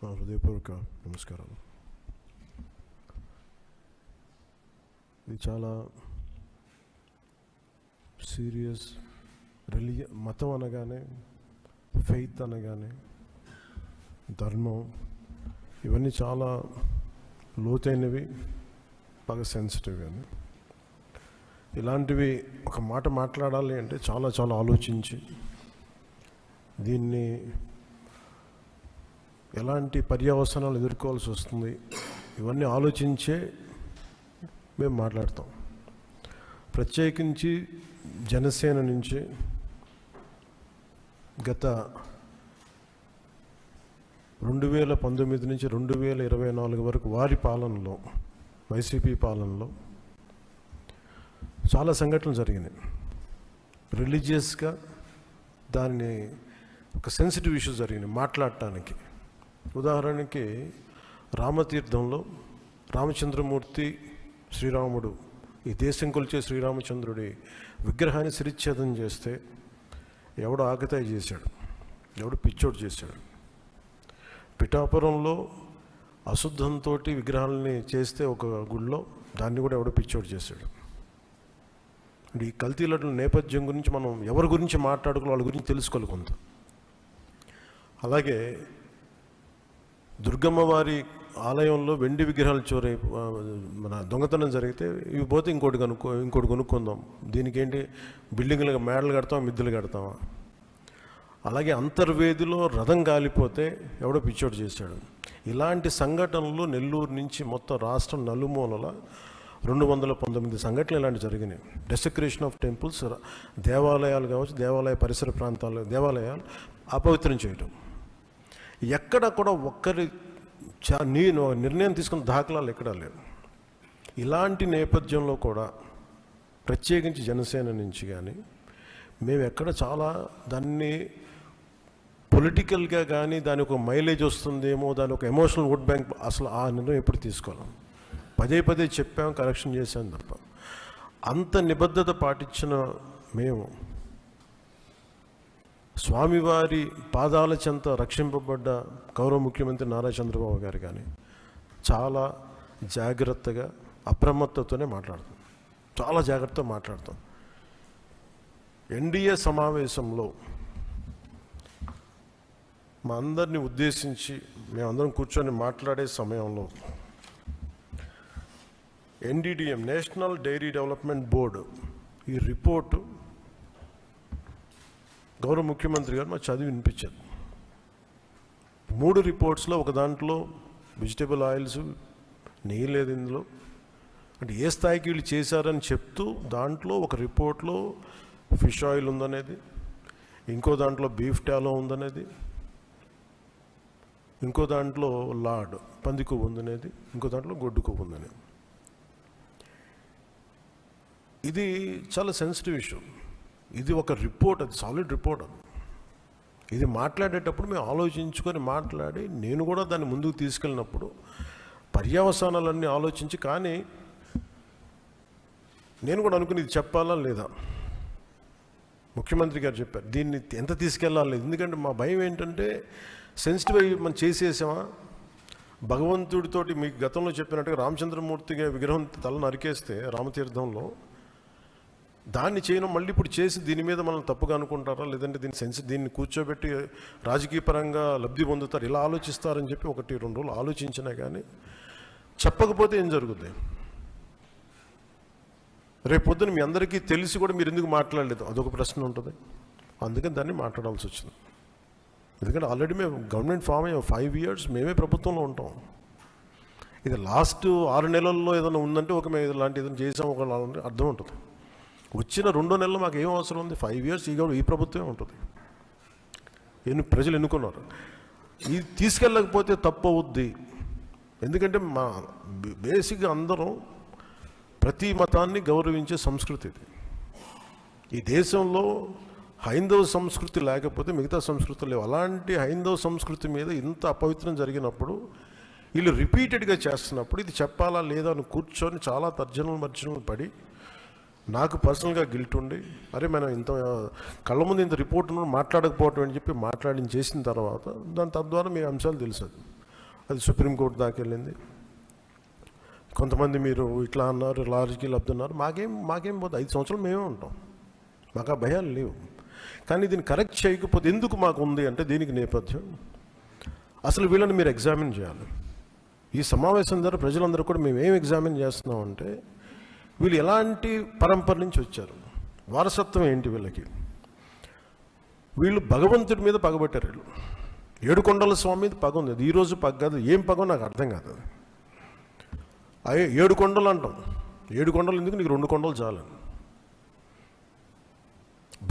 హృదయపూర్వక నమస్కారాలు. ఇది చాలా సీరియస్ మతం అనగానే, ఫెయిత్ అనగానే, ధర్మం, ఇవన్నీ చాలా లోతైనవి, బాగా సెన్సిటివ్. కానీ ఇలాంటివి ఒక మాట మాట్లాడాలి అంటే చాలా చాలా ఆలోచించి దీన్ని ఎలాంటి పర్యవసనాలు ఎదుర్కోవాల్సి వస్తుంది ఇవన్నీ ఆలోచించే మేము మాట్లాడతాం. ప్రత్యేకించి జనసేన నుంచి గత 2019 నుంచి 2024 వరకు వారి పాలనలో, వైసీపీ పాలనలో చాలా సంఘటనలు జరిగినాయి. రిలీజియస్గా దాన్ని ఒక సెన్సిటివ్ ఇష్యూ జరిగినాయి మాట్లాడటానికి. ఉదాహరణకి రామతీర్థంలో రామచంద్రమూర్తి, శ్రీరాముడు, ఈ దేశం కొలిచే శ్రీరామచంద్రుడి విగ్రహాన్ని శిరిచ్ఛేదం చేస్తే ఎవడో ఆగతాయి చేశాడు, ఎవడు పిచ్చోడు చేశాడు. పిఠాపురంలో అశుద్ధంతో విగ్రహాలని చేస్తే ఒక గుడిలో, దాన్ని కూడా ఎవడో పిచ్చోడు చేశాడు. ఈ కల్తీల నేపథ్యం గురించి మనం ఎవరి గురించి మాట్లాడుకోవాలి, వాళ్ళ గురించి తెలుసుకోవాలి కొంత. అలాగే దుర్గమ్మ వారి ఆలయంలో వెండి విగ్రహాలు మన దొంగతనం జరిగితే ఇవి పోతే ఇంకోటి కొనుక్కుందాం, దీనికి ఏంటి బిల్డింగ్లు మేడలు కడతామా, మిద్దెలు కడతామా. అలాగే అంతర్వేదిలో రథం కాలిపోతే ఎవడో పిచ్చోడు చేశాడు. ఇలాంటి సంఘటనలు నెల్లూరు నుంచి మొత్తం రాష్ట్రం నలుమూలల 219 సంఘటనలు ఇలాంటి జరిగినాయి. డెసిక్రేషన్ ఆఫ్ టెంపుల్స్, దేవాలయాలు కావచ్చు, దేవాలయ పరిసర ప్రాంతాలు, దేవాలయాలు అపవిత్రం చేయటం. ఎక్కడ కూడా ఒక్కరి నిర్ణయం తీసుకున్న దాఖలాలు ఎక్కడా లేవు. ఇలాంటి నేపథ్యంలో కూడా ప్రత్యేకించి జనసేన నుంచి కానీ మేము ఎక్కడ చాలా దాన్ని పొలిటికల్గా కానీ దాని ఒక మైలేజ్ వస్తుందేమో, దాని ఒక ఎమోషనల్ ఓట్ బ్యాంక్, అసలు ఆ నిర్ణయం ఎప్పుడు తీసుకోలేం. పదే చెప్పాం, కరెక్షన్ చేశాం తప్ప. అంత నిబద్ధత పాటించిన మేము స్వామివారి పాదాల చెంత రక్షింపబడ్డ గౌరవ ముఖ్యమంత్రి నారా చంద్రబాబు గారు కానీ చాలా జాగ్రత్తగా, అప్రమత్తతోనే మాట్లాడతాం, చాలా జాగ్రత్తగా మాట్లాడతాం. ఎన్డీఏ సమావేశంలో మా అందరినీ ఉద్దేశించి మేమందరం కూర్చొని మాట్లాడే సమయంలో NDDM, national dairy development board, ఈ రిపోర్టు గౌరవ ముఖ్యమంత్రి గారు మాకు చదివి వినిపించారు. 3 రిపోర్ట్స్లో ఒక దాంట్లో వెజిటేబుల్ ఆయిల్స్, నెయ్యి లేదు ఇందులో, అంటే ఏ స్థాయికి వీళ్ళు చేశారని చెప్తూ, దాంట్లో ఒక రిపోర్ట్లో ఫిష్ ఆయిల్ ఉందనేది, ఇంకో దాంట్లో బీఫ్ టాలో ఉందనేది, ఇంకో దాంట్లో లాడ్ పంది కొవ్వు ఉందనేది, ఇంకో దాంట్లో గొడ్డు కొవ్వు ఉందనేది. ఇది చాలా సెన్సిటివ్ ఇష్యూ. ఇది ఒక రిపోర్ట్, అది సాలిడ్ రిపోర్ట్. అది ఇది మాట్లాడేటప్పుడు మేము ఆలోచించుకొని మాట్లాడి, నేను కూడా దాన్ని ముందుకు తీసుకెళ్ళినప్పుడు పర్యవసానాలన్నీ ఆలోచించి, కానీ నేను కూడా అనుకుని ఇది చెప్పాలా లేదా. ముఖ్యమంత్రి గారు చెప్పారు దీన్ని ఎంత తీసుకెళ్ళాలి. ఎందుకంటే మా భయం ఏంటంటే సెన్సిటివ్ అయ్యి మనం చేసేసామా, భగవంతుడితోటి మీకు గతంలో చెప్పినట్టుగా రామచంద్రమూర్తిగా విగ్రహం తల నరికేస్తే రామతీర్థంలో, దాన్ని చేయడం మళ్ళీ ఇప్పుడు చేసి దీని మీద మనం తప్పుగా అనుకుంటారా, లేదంటే దీన్ని కూర్చోబెట్టి రాజకీయ పరంగా లబ్ధి పొందుతారు, ఇలా ఆలోచిస్తారని చెప్పి 1-2 రోజులు ఆలోచించినా కానీ చెప్పకపోతే ఏం జరుగుతుంది. రేపు పొద్దున మీ అందరికీ తెలిసి కూడా మీరు ఎందుకు మాట్లాడలేదు, అదొక ప్రశ్న ఉంటుంది. అందుకని దాన్ని మాట్లాడాల్సి వచ్చింది. ఎందుకంటే ఆల్రెడీ మేము గవర్నమెంట్ ఫామ్ అయ్యాం, 5 years మేమే ప్రభుత్వంలో ఉంటాం. ఇది లాస్ట్ 6 నెలల్లో ఏదైనా ఉందంటే ఒక మేము ఇలాంటి ఏదైనా చేసాం ఒక అర్థం ఉంటుంది. వచ్చిన 2 నెలలు మాకు ఏం అవసరం ఉంది, 5 years ఈ ప్రభుత్వమే ఉంటుంది. ప్రజలు ఎన్నుకున్నారు. ఇది తీసుకెళ్ళకపోతే తప్పు అవుద్ది. ఎందుకంటే మా బేసిక్గా అందరం ప్రతి మతాన్ని గౌరవించే సంస్కృతి ఇది. ఈ దేశంలో హైందవ సంస్కృతి లేకపోతే మిగతా సంస్కృతులు లేవు. అలాంటి హైందవ సంస్కృతి మీద ఇంత అపవిత్రం జరిగినప్పుడు, వీళ్ళు రిపీటెడ్గా చేస్తున్నప్పుడు ఇది చెప్పాలా లేదా అని కూర్చొని చాలా తర్జనలు పడి, నాకు పర్సనల్గా గిల్ట్ ఉండి, అరే మనం ఇంత కళ్ళ ముందు ఇంత రిపోర్ట్ మాట్లాడకపోవటం అని చెప్పి చేసిన తర్వాత దాని తద్వారా మీ అంశాలు తెలుసు. అది సుప్రీంకోర్టు దాకా వెళ్ళింది. కొంతమంది మీరు ఇట్లా అన్నారు, లార్జ్కి లబ్ధున్నారు. మాకేం పోతే 5 సంవత్సరాలు మేమే ఉంటాం, మాకు ఆ భయాలు లేవు. కానీ దీన్ని కరెక్ట్ చేయకపోతే ఎందుకు మాకు ఉంది అంటే దీనికి నేపథ్యం అసలు వీళ్ళని మీరు ఎగ్జామిన్ చేయాలి. ఈ సమావేశం ద్వారా ప్రజలందరూ కూడా మేము ఏం ఎగ్జామిన్ చేస్తున్నామంటే వీళ్ళు ఎలాంటి పరంపర నుంచి వచ్చారు, వారసత్వం ఏంటి వీళ్ళకి. వీళ్ళు భగవంతుడి మీద పగబట్టారు. వీళ్ళు ఏడుకొండల స్వామి మీద పగ ఉంది. అది ఈరోజు పగ కాదు, ఏం పగో నాకు అర్థం కాదు. అయ్యే 7 కొండలు అంటాం, 7 కొండలు ఎందుకు, నీకు 2 కొండలు చాలు.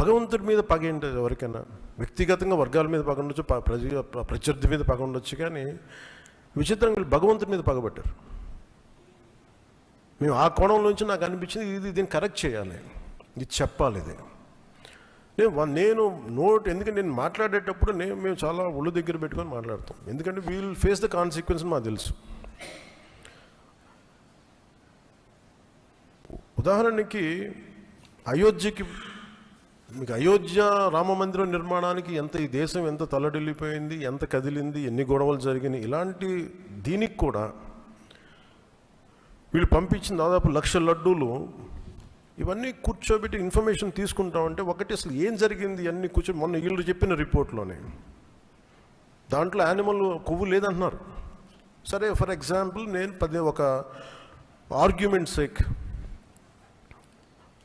భగవంతుడి మీద పగ ఏంటి ఎవరికైనా? వ్యక్తిగతంగా వర్గాల మీద పగ ఉండొచ్చు, ప్రత్యర్థి మీద పగ ఉండొచ్చు, కానీ విచిత్రంగా వీళ్ళు భగవంతుడి మీద పగబట్టారు. మేము ఆ కోణంలోంచి నాకు అనిపించింది దీన్ని కరెక్ట్ చేయాలి, ఇది చెప్పాలి. ఇది నేను ఎందుకంటే నేను మాట్లాడేటప్పుడు మేము చాలా ఒళ్ళు దగ్గర పెట్టుకొని మాట్లాడతాం. ఎందుకంటే వీల్ ఫేస్ ద కాన్సిక్వెన్స్ మాకు తెలుసు. ఉదాహరణకి మీకు అయోధ్య రామ మందిరం నిర్మాణానికి ఈ దేశం ఎంత తల్లడిల్లిపోయింది, ఎంత కదిలింది, ఎన్ని గొడవలు జరిగినాయి. ఇలాంటి దీనికి కూడా వీళ్ళు పంపించిన దాదాపు 1,00,000 లడ్డూలు ఇవన్నీ కూర్చోబెట్టి ఇన్ఫర్మేషన్ తీసుకుంటామంటే ఒకటి అసలు ఏం జరిగింది అన్నీ మొన్న వీళ్ళు చెప్పిన రిపోర్ట్లోనే దాంట్లో యానిమల్ కొవ్వు లేదంటున్నారు. సరే, ఫర్ ఎగ్జాంపుల్ నేను ఒక ఆర్గ్యుమెంట్ సేక్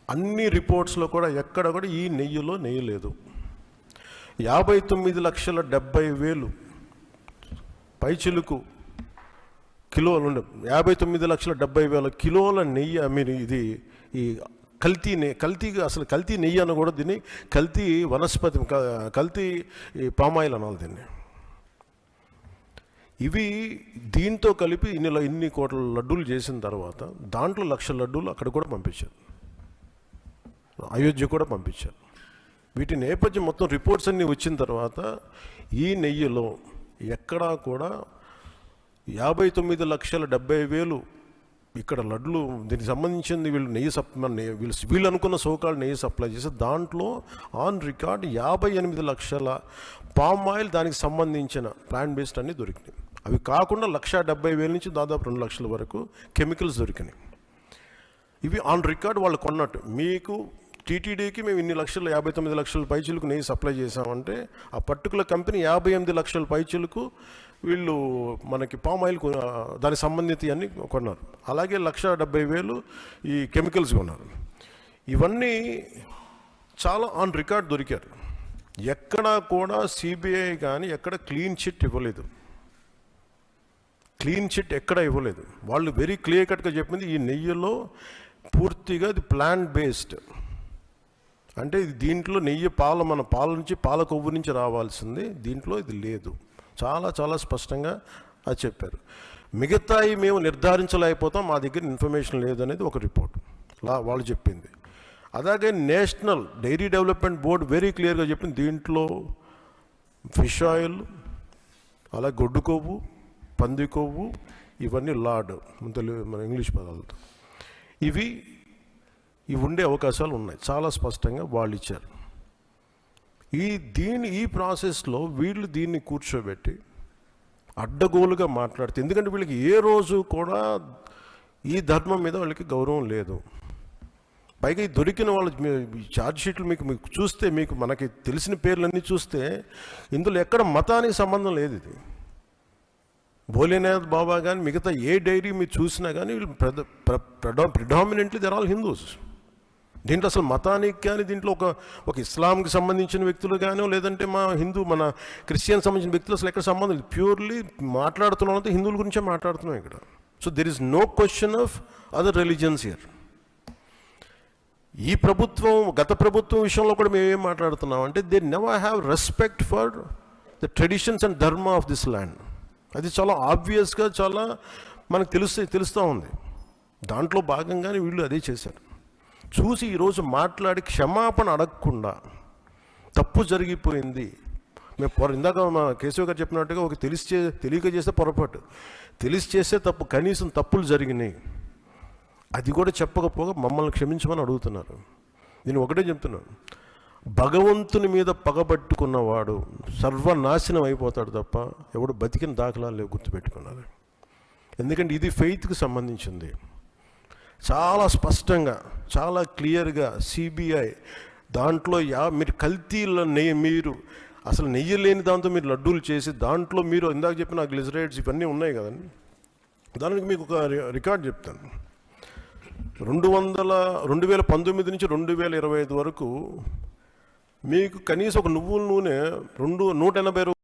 అన్ని రిపోర్ట్స్లో కూడా ఎక్కడ కూడా ఈ నెయ్యిలో నెయ్యి లేదు. 59,70,000 పైచిలుకు కిలోలు 59,70,000 కిలోల నెయ్యి మీరు ఇది ఈ అసలు కల్తీ నెయ్యి అని కూడా దీన్ని కల్తీ వనస్పతి, కల్తీ పామాయిల్ అనాలి దీన్ని. ఇవి దీంతో కలిపి ఇన్ని కోట్ల లడ్డూలు చేసిన తర్వాత దాంట్లో 1,00,000 లడ్డూలు అక్కడ కూడా పంపించారు, అయోధ్య కూడా పంపించారు. వీటి నేపథ్యం మొత్తం రిపోర్ట్స్ అన్నీ వచ్చిన తర్వాత ఈ నెయ్యిలో ఎక్కడా కూడా 59,70,000 ఇక్కడ లడ్లు దీనికి సంబంధించింది వీళ్ళు అనుకున్న సోకాళ్ళు నెయ్యి సప్లై చేసి దాంట్లో ఆన్ రికార్డ్ 58 లక్షల పామ్ ఆయిల్ దానికి సంబంధించిన ప్లాంట్ బేస్డ్ అన్నీ దొరికినాయి. అవి కాకుండా 1,70,000 నుంచి దాదాపు 2 లక్షల వరకు కెమికల్స్ దొరికినాయి. ఇవి ఆన్ రికార్డ్ వాళ్ళు కొన్నట్టు. మీకు టీటీడీకి మేము ఇన్ని 59 లక్షల పైచీలకు నెయ్యి సప్లై చేసామంటే ఆ పర్టికులర్ కంపెనీ 58 లక్షల పైచీలకు వీళ్ళు మనకి పామ్ ఆయిల్ దానికి సంబంధిత అన్నీ కొన్నారు. అలాగే 1,70,000 ఈ కెమికల్స్ కొన్నారు. ఇవన్నీ చాలా ఆన్ రికార్డ్ దొరికారు. ఎక్కడా కూడా సిబిఐ కానీ ఎక్కడ క్లీన్ చిట్ ఇవ్వలేదు. ఎక్కడ ఇవ్వలేదు. వాళ్ళు వెరీ క్లియర్ కట్గా చెప్పింది ఈ నెయ్యిలో పూర్తిగా ఇది ప్లాంట్ బేస్డ్, అంటే ఇది దీంట్లో నెయ్యి మన పాల నుంచి పాల కొవ్వు నుంచి రావాల్సింది, దీంట్లో ఇది లేదు. చాలా చాలా స్పష్టంగా అది చెప్పారు. మిగతాయి మేము నిర్ధారించలేకపోతాం, మా దగ్గర ఇన్ఫర్మేషన్ లేదనేది ఒక రిపోర్ట్ వాళ్ళు చెప్పింది. అలాగే national dairy development board very క్లియర్గా చెప్పింది దీంట్లో ఫిష్ ఆయిల్, అలాగే గొడ్డు కొవ్వు, పంది కొవ్వు, ఇవన్నీ లార్డ్ మన ఇంగ్లీష్ పదాలతో ఇవి ఉండే అవకాశాలు ఉన్నాయి. చాలా స్పష్టంగా వాళ్ళు ఇచ్చారు. ఈ ప్రాసెస్లో వీళ్ళు దీన్ని కూర్చోబెట్టి అడ్డగోలుగా మాట్లాడితే, ఎందుకంటే వీళ్ళకి ఏ రోజు కూడా ఈ ధర్మం మీద వాళ్ళకి గౌరవం లేదు. పైగా ఈ దొరికిన వాళ్ళు ఛార్జ్ షీట్లు మీకు చూస్తే మనకి తెలిసిన పేర్లన్నీ చూస్తే ఇందులో ఎక్కడ మతానికి సంబంధం లేదు. ఇది భోలేనాథ్ బాబా కానీ మిగతా ఏ డైరీ మీరు చూసినా కానీ వీళ్ళు ప్రిడామినెంట్లీ దర్ ఆల్ హిందూస్. దీంట్లో అసలు మతానికి కానీ దీంట్లో ఒక ఇస్లాంకి సంబంధించిన వ్యక్తులు కానీ లేదంటే మన క్రిస్టియన్ సంబంధించిన వ్యక్తులు అసలు ఎక్కడ సంబంధం లేదు. ప్యూర్లీ మాట్లాడుతున్నాం హిందువుల గురించే మాట్లాడుతున్నాం ఇక్కడ. So there is no question of other religions here. ఈ ప్రభుత్వం గత ప్రభుత్వం విషయంలో కూడా మేము ఏం మాట్లాడుతున్నాం అంటే they never have respect for the traditions and ధర్మ ఆఫ్ దిస్ ల్యాండ్. అది చాలా ఆబ్వియస్గా చాలా మనకు తెలుస్తూ ఉంది. దాంట్లో భాగంగానే వీళ్ళు అదే చేశారు. చూసి ఈరోజు మాట్లాడి క్షమాపణ అడగకుండా తప్పు జరిగిపోయింది. ఇందాక మా కేశవ్ గారు చెప్పినట్టుగా ఒక తెలియక చేస్తే పొరపాటు, తెలిసి చేస్తే తప్పు, కనీసం తప్పులు జరిగినాయి అది కూడా చెప్పకపోగా మమ్మల్ని క్షమించమని అడుగుతున్నారు. నేను ఒకటే చెప్తున్నాను, భగవంతుని మీద పగబట్టుకున్నవాడు సర్వనాశనం అయిపోతాడు తప్ప ఎవడు బతికిన దాఖలాలు లేవు, గుర్తుపెట్టుకున్నారు. ఎందుకంటే ఇది ఫెయిత్కి సంబంధించింది. చాలా స్పష్టంగా, చాలా క్లియర్గా సిబిఐ దాంట్లో మీరు కల్తీల నెయ్యి, మీరు అసలు నెయ్యి లేని దాంతో మీరు లడ్డూలు చేసి దాంట్లో మీరు ఇందాక చెప్పిన గ్లిజరైడ్స్ ఇవన్నీ ఉన్నాయి కదండి. దానికి మీకు ఒక రికార్డ్ చెప్తాను. 2019 నుంచి 2025 వరకు మీకు కనీసం ఒక నువ్వుల నూనె 180